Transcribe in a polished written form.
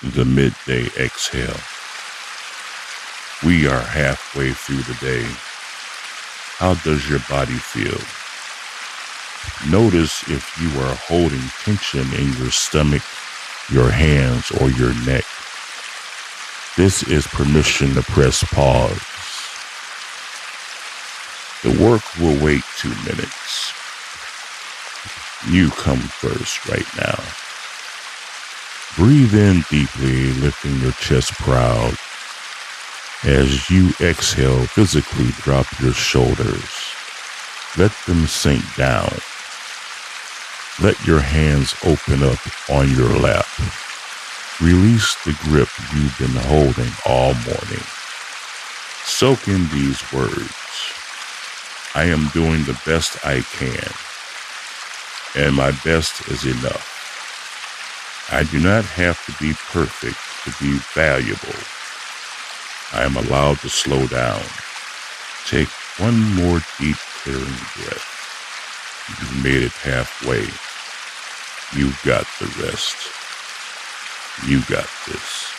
The midday exhale. We are halfway through the day. How does your body feel? Notice if you are holding tension in your stomach, your hands, or your neck. This is permission to press pause. The work will wait 2 minutes. You come first right now. Breathe in deeply, lifting your chest proud. As you exhale, physically drop your shoulders. Let them sink down. Let your hands open up on your lap. Release the grip you've been holding all morning. Soak in these words. I am doing the best I can, and my best is enough. I do not have to be perfect to be valuable. I am allowed to slow down. Take one more deep, clearing breath. You've made it halfway. You got the rest. You got this.